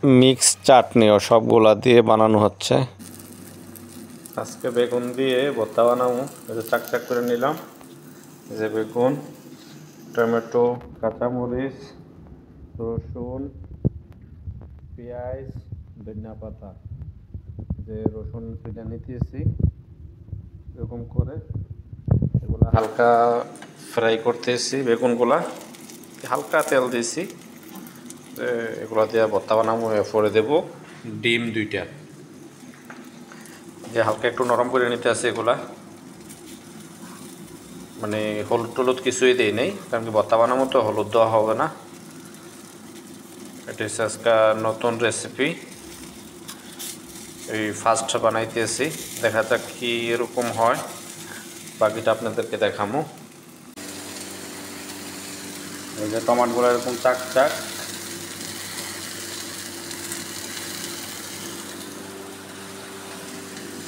Mix চাটনিও সবগুলা দিয়ে বানানো হচ্ছে। আজকে বেগুন দিয়ে ভর্তা বানাবো। চাক চাক করে নিলাম, যে বেগুন, টমেটো, কাঁচামরিচ, রসুন, পেঁয়াজ, ধনিয়া পাতা, যে রসুন পিঠা নিতেছি এরকম করে এগুলো হালকা ফ্রাই করতেছি। বেগুনগুলা হালকা তেল দিয়েছি, এগুলো দিয়ে ভর্তা বানাবো। এরপরে দেবো ডিম 2টা, যে হালকা একটু নরম করে নিতে আছে। এগুলা মানে হলুদ টলুদ কিছুই দিই নেই, কারণ কি ভর্তা বানাবো তো হলুদ দেওয়া হবে না। এটা হচ্ছে আজকে নতুন রেসিপি, এই ফার্স্ট বানাইতেছি। দেখা যাক কি এরকম হয়, বাকিটা আপনাদেরকে দেখাবো। এই যে টমাটোগুলো এরকম চাক চাক,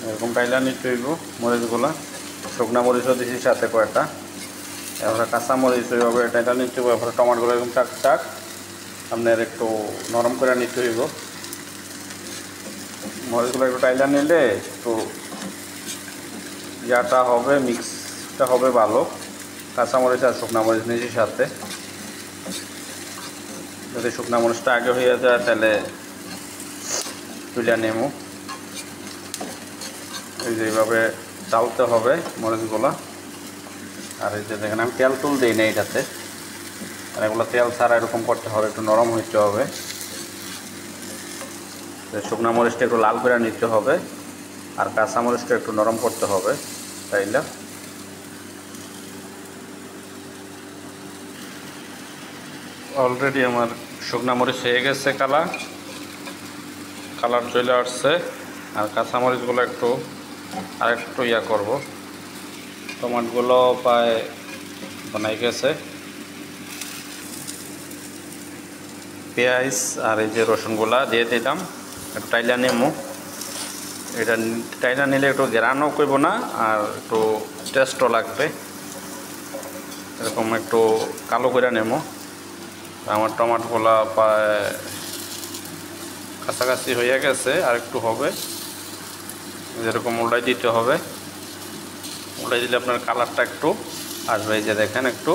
এরকম টাইলা নিতে হইব। মরিচগুলা শুকনা মরিচও দিয়েছি সাথে কয়েকটা, এরপরে কাঁচা মরিচ ওইভাবে টাইলা নিতে হইব। এরপরে টমাটোগুলো এরকম চাক চাক আপনার একটু নরম করে নিতে হইব। মরিচগুলো একটু টাইলা নিলে একটু ইয়াটা হবে, মিক্সটা হবে ভালো। কাঁচা মরিচ আর শুকনা মরিচ নিয়েছি সাথে। যদি শুকনা মরিচটা আগে হয়ে যায় তাহলে তুলে নেবো। এই যে এইভাবে চালতে হবে মরিচগুলা। আর এই যে দেখেন আমি তেল তুল দিই না এটাতে, আর এগুলো তেল ছাড়া এরকম করতে হবে, একটু নরম হইতে হবে। শুকনা মরিচটা একটু লাল করে নিতে হবে, আর কাঁচা মরিচটা একটু নরম করতে হবে। তাইলে অলরেডি আমার শুকনা মরিচ হয়ে গেছে, কালার চলে আসছে। আর কাঁচা মরিচগুলো একটু আর একটু ইয়া করব। টমাটোগুলো প্রায় বানাই গেছে। পেঁয়াজ আর এই যে রসুনগুলা দিয়ে দিলাম, একটু টাইলা নেমু। এটা টাইলা নিলে একটু গ্রানও করব না, আর একটু টেস্টও লাগবে। এরকম একটু কালো করে নেমু। আমার টমাটোগুলা প্রায় কাছাকাছি হয়ে গেছে, আর একটু হবে। যেরকম উল্টাই দিতে হবে, উল্টাই দিলে আপনার কালারটা একটু আসবে। এই যে দেখেন একটু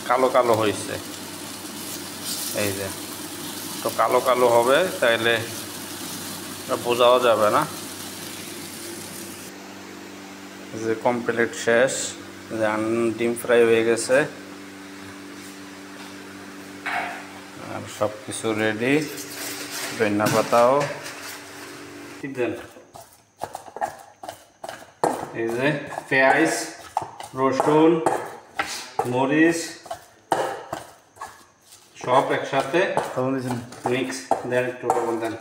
কালো কালো হয়েছে, এই যে তো কালো কালো হবে, তাইলে বোঝাও যাবে না যে কমপ্লিট শেষ। যে ডিম ফ্রাই হয়ে গেছে আর সব কিছু রেডি। ধনিয়া পাতাও দেন। এই যে পেঁয়াজ, রসুন, মরিচ সব একসাথে মিক্স দেন। একটু লবণ দেন,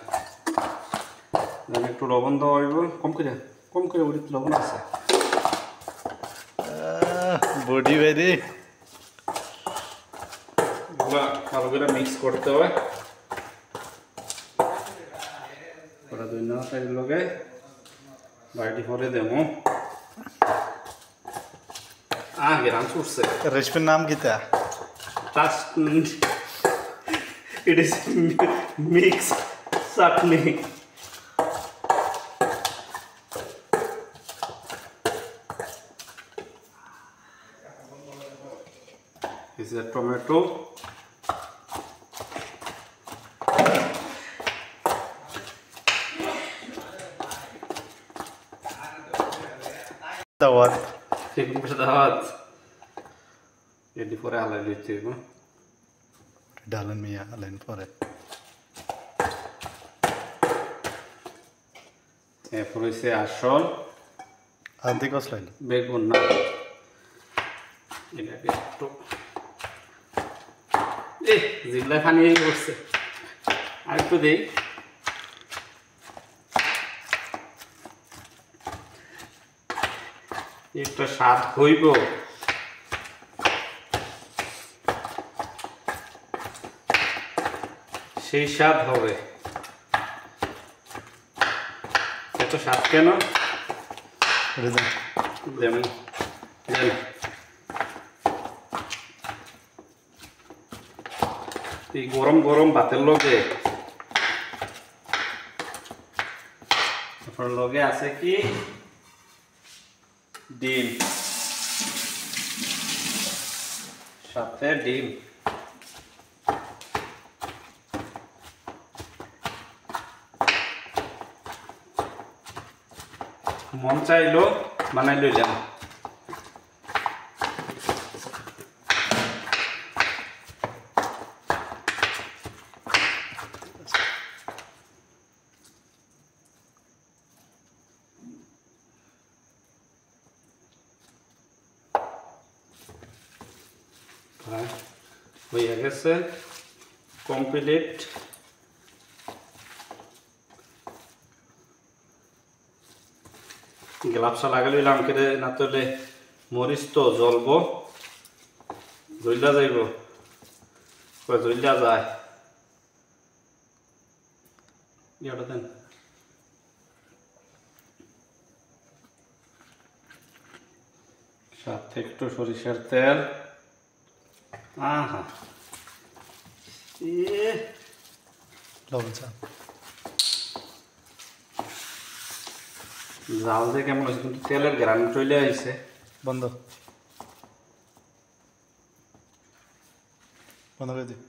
একটু লবণ দেওয়া হইব কম করে বলি, লবণ আছে বডি বেরি। এগুলো ভালো করে মিক্স করতে হবে। ওরা লগে বাড়ি পরে দেবো। আগে রান ছুটছে। রেসিপির নাম কিতা? It is mix chutney. This is a tomato. দাওয়াত ঠিক দাওয়াত এডি পরে আলাই দিতে হবে। ডালেন মিয়া আলেন পরে। এরপর হচ্ছে আসল আদি কসলাইল বেগুন না, এটাকে একটু জিগলা পানি করছে, আর একটু দেই। একটা স্বাদ হইব, সেই স্বাদ হবে। এত স্বাদ কেন? যেমন এই গরম গরম ভাতের লগে ওর লগে আছে কি ডিম, সাথে ডিম। মন চাইলো বানাই লইলাম। হয়ে গেছে কমপ্লিট। গ্লাভসা লাগাই লইলাম কেটে, না তোলে মরিচ তো জ্বলবো, জ্বললা যাইব, জ্বললা যায়। ইয়াটা দেন, সাথে একটু সরিষার তেল। আহা লবণ চা জাল দিয়ে কেমন হয়েছে, কিন্তু তেলের গ্রান চলে আসছে। বন্ধ বন্ধ করে দিই।